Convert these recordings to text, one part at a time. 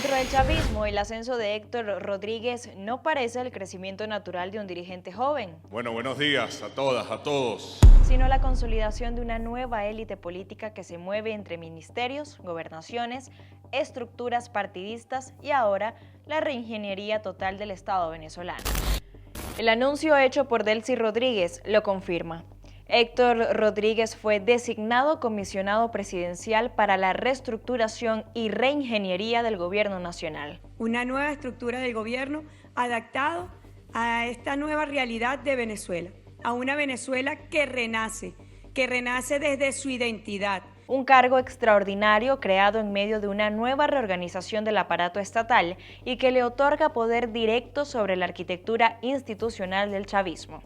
Dentro del chavismo, el ascenso de Héctor Rodríguez no parece el crecimiento natural de un dirigente joven. Bueno, buenos días a todas, a todos. Sino la consolidación de una nueva élite política que se mueve entre ministerios, gobernaciones, estructuras partidistas y ahora la reingeniería total del Estado venezolano. El anuncio hecho por Delcy Rodríguez lo confirma. Héctor Rodríguez fue designado comisionado presidencial para la reestructuración y reingeniería del gobierno nacional. Una nueva estructura del gobierno adaptado a esta nueva realidad de Venezuela, a una Venezuela que renace desde su identidad. Un cargo extraordinario creado en medio de una nueva reorganización del aparato estatal y que le otorga poder directo sobre la arquitectura institucional del chavismo.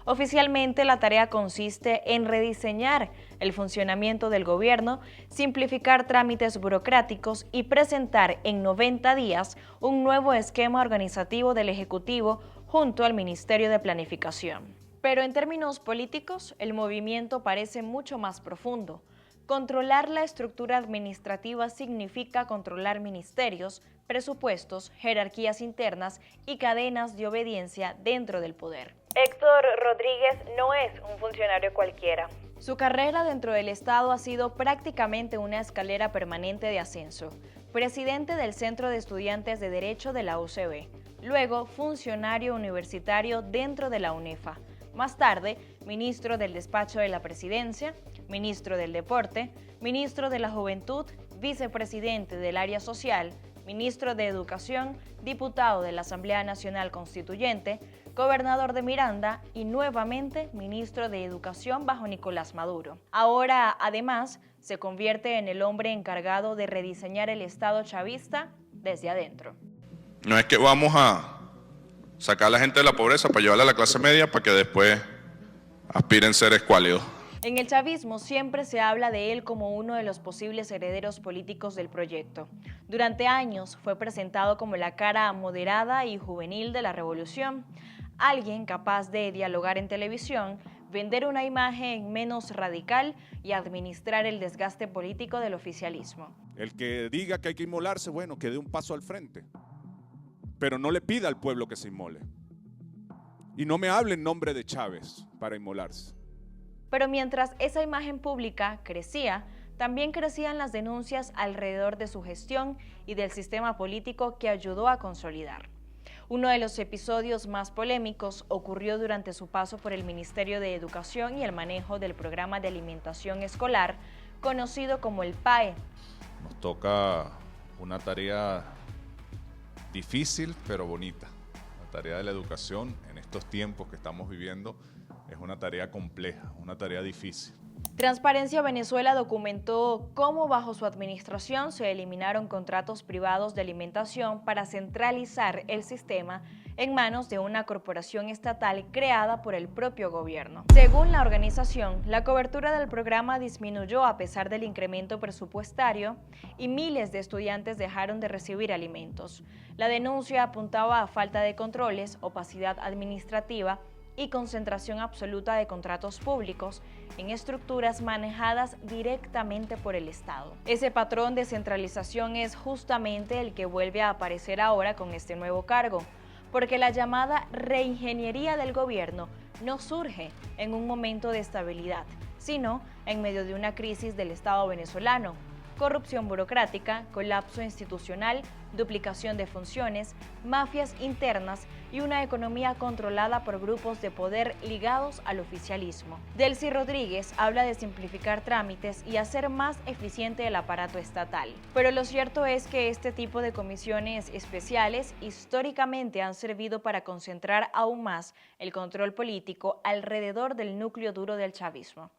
Oficialmente, la tarea consiste en rediseñar el funcionamiento del gobierno, simplificar trámites burocráticos y presentar en 90 días un nuevo esquema organizativo del Ejecutivo junto al Ministerio de Planificación. Pero en términos políticos, el movimiento parece mucho más profundo. Controlar la estructura administrativa significa controlar ministerios, presupuestos, jerarquías internas y cadenas de obediencia dentro del poder. Héctor Rodríguez no es un funcionario cualquiera. Su carrera dentro del Estado ha sido prácticamente una escalera permanente de ascenso. Presidente del Centro de Estudiantes de Derecho de la UCB, luego funcionario universitario dentro de la UNEFA. Más tarde, ministro del Despacho de la Presidencia, ministro del Deporte, ministro de la Juventud, vicepresidente del Área Social, ministro de Educación, diputado de la Asamblea Nacional Constituyente, gobernador de Miranda y nuevamente ministro de Educación bajo Nicolás Maduro. Ahora, además, se convierte en el hombre encargado de rediseñar el Estado chavista desde adentro. No es que vamos a sacar a la gente de la pobreza para llevarla a la clase media para que después aspiren a ser escuálidos. En el chavismo siempre se habla de él como uno de los posibles herederos políticos del proyecto. Durante años fue presentado como la cara moderada y juvenil de la revolución, alguien capaz de dialogar en televisión, vender una imagen menos radical y administrar el desgaste político del oficialismo. El que diga que hay que inmolarse, bueno, que dé un paso al frente, pero no le pida al pueblo que se inmole. Y no me hable en nombre de Chávez para inmolarse. Pero mientras esa imagen pública crecía, también crecían las denuncias alrededor de su gestión y del sistema político que ayudó a consolidar. Uno de los episodios más polémicos ocurrió durante su paso por el Ministerio de Educación y el manejo del programa de alimentación escolar, conocido como el PAE. Nos toca una tarea difícil pero bonita. La tarea de la educación en estos tiempos que estamos viviendo es una tarea compleja, una tarea difícil. Transparencia Venezuela documentó cómo bajo su administración se eliminaron contratos privados de alimentación para centralizar el sistema en manos de una corporación estatal creada por el propio gobierno. Según la organización, la cobertura del programa disminuyó a pesar del incremento presupuestario y miles de estudiantes dejaron de recibir alimentos. La denuncia apuntaba a falta de controles, opacidad administrativa y concentración absoluta de contratos públicos en estructuras manejadas directamente por el Estado. Ese patrón de centralización es justamente el que vuelve a aparecer ahora con este nuevo cargo, porque la llamada reingeniería del gobierno no surge en un momento de estabilidad, sino en medio de una crisis del Estado venezolano. Corrupción burocrática, colapso institucional, duplicación de funciones, mafias internas y una economía controlada por grupos de poder ligados al oficialismo. Delcy Rodríguez habla de simplificar trámites y hacer más eficiente el aparato estatal. Pero lo cierto es que este tipo de comisiones especiales históricamente han servido para concentrar aún más el control político alrededor del núcleo duro del chavismo.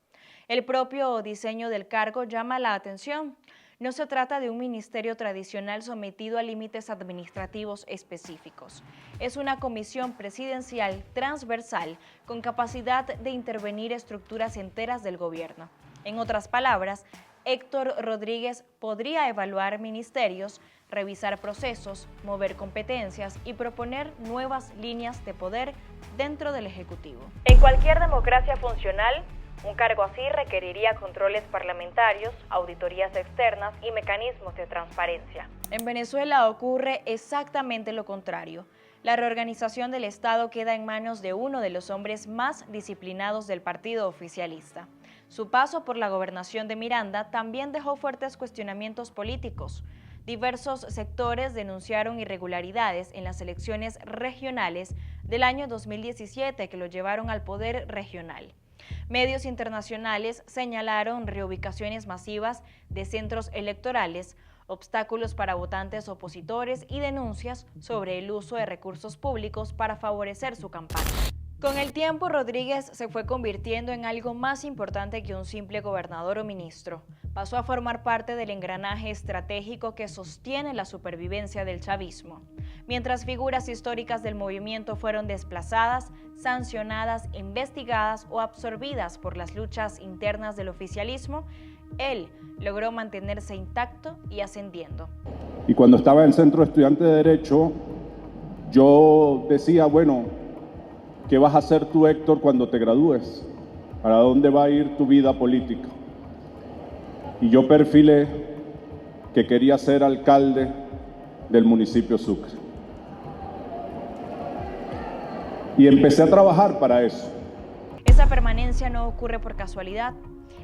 El propio diseño del cargo llama la atención. No se trata de un ministerio tradicional sometido a límites administrativos específicos. Es una comisión presidencial transversal con capacidad de intervenir estructuras enteras del gobierno. En otras palabras, Héctor Rodríguez podría evaluar ministerios, revisar procesos, mover competencias y proponer nuevas líneas de poder dentro del Ejecutivo. En cualquier democracia funcional, Un cargo así requeriría controles parlamentarios, auditorías externas y mecanismos de transparencia. En Venezuela ocurre exactamente lo contrario. La reorganización del Estado queda en manos de uno de los hombres más disciplinados del partido oficialista. Su paso por la gobernación de Miranda también dejó fuertes cuestionamientos políticos. Diversos sectores denunciaron irregularidades en las elecciones regionales del año 2017 que lo llevaron al poder regional. Medios internacionales señalaron reubicaciones masivas de centros electorales, obstáculos para votantes opositores y denuncias sobre el uso de recursos públicos para favorecer su campaña. Con el tiempo, Rodríguez se fue convirtiendo en algo más importante que un simple gobernador o ministro. Pasó a formar parte del engranaje estratégico que sostiene la supervivencia del chavismo. Mientras figuras históricas del movimiento fueron desplazadas, sancionadas, investigadas o absorbidas por las luchas internas del oficialismo, él logró mantenerse intacto y ascendiendo. Y cuando estaba en el Centro de Estudiantes de Derecho, yo decía, bueno, ¿qué vas a hacer tú, Héctor, cuando te gradúes? ¿Para dónde va a ir tu vida política? Y yo perfilé que quería ser alcalde del municipio Sucre. Y empecé a trabajar para eso. Esa permanencia no ocurre por casualidad.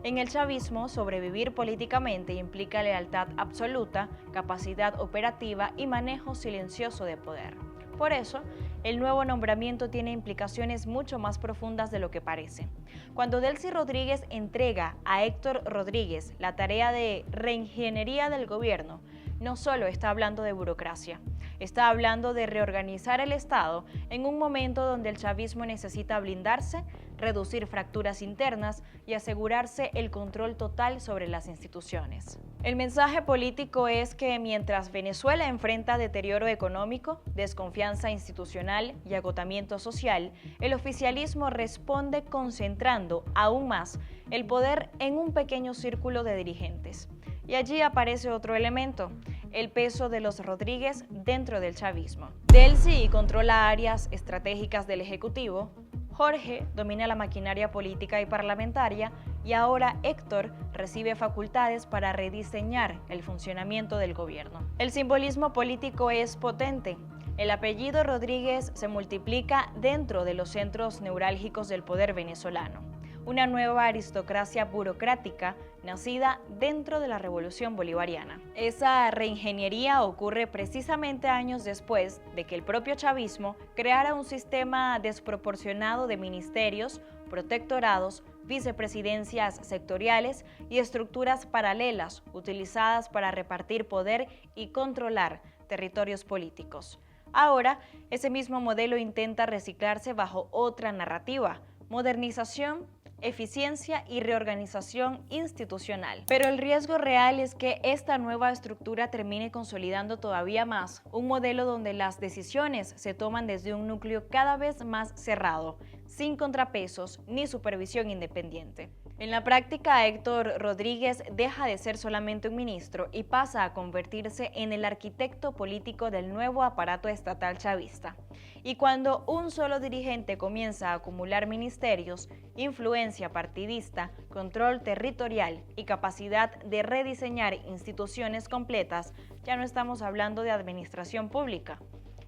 En el chavismo, sobrevivir políticamente implica lealtad absoluta, capacidad operativa y manejo silencioso de poder. Por eso, el nuevo nombramiento tiene implicaciones mucho más profundas de lo que parece. Cuando Delcy Rodríguez entrega a Héctor Rodríguez la tarea de reingeniería del gobierno, no solo está hablando de burocracia, está hablando de reorganizar el Estado en un momento donde el chavismo necesita blindarse, reducir fracturas internas y asegurarse el control total sobre las instituciones. El mensaje político es que mientras Venezuela enfrenta deterioro económico, desconfianza institucional y agotamiento social, el oficialismo responde concentrando aún más el poder en un pequeño círculo de dirigentes. Y allí aparece otro elemento, el peso de los Rodríguez dentro del chavismo. Delcy controla áreas estratégicas del Ejecutivo, Jorge domina la maquinaria política y parlamentaria y ahora Héctor recibe facultades para rediseñar el funcionamiento del gobierno. El simbolismo político es potente. El apellido Rodríguez se multiplica dentro de los centros neurálgicos del poder venezolano. Una nueva aristocracia burocrática nacida dentro de la Revolución Bolivariana. Esa reingeniería ocurre precisamente años después de que el propio chavismo creara un sistema desproporcionado de ministerios, protectorados, vicepresidencias sectoriales y estructuras paralelas utilizadas para repartir poder y controlar territorios políticos. Ahora, ese mismo modelo intenta reciclarse bajo otra narrativa: modernización, eficiencia y reorganización institucional. Pero el riesgo real es que esta nueva estructura termine consolidando todavía más un modelo donde las decisiones se toman desde un núcleo cada vez más cerrado, sin contrapesos ni supervisión independiente. En la práctica, Héctor Rodríguez deja de ser solamente un ministro y pasa a convertirse en el arquitecto político del nuevo aparato estatal chavista. Y cuando un solo dirigente comienza a acumular ministerios, influencia partidista, control territorial y capacidad de rediseñar instituciones completas, ya no estamos hablando de administración pública,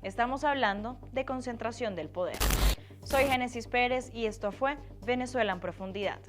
estamos hablando de concentración del poder. Soy Génesis Pérez y esto fue Venezuela en Profundidad.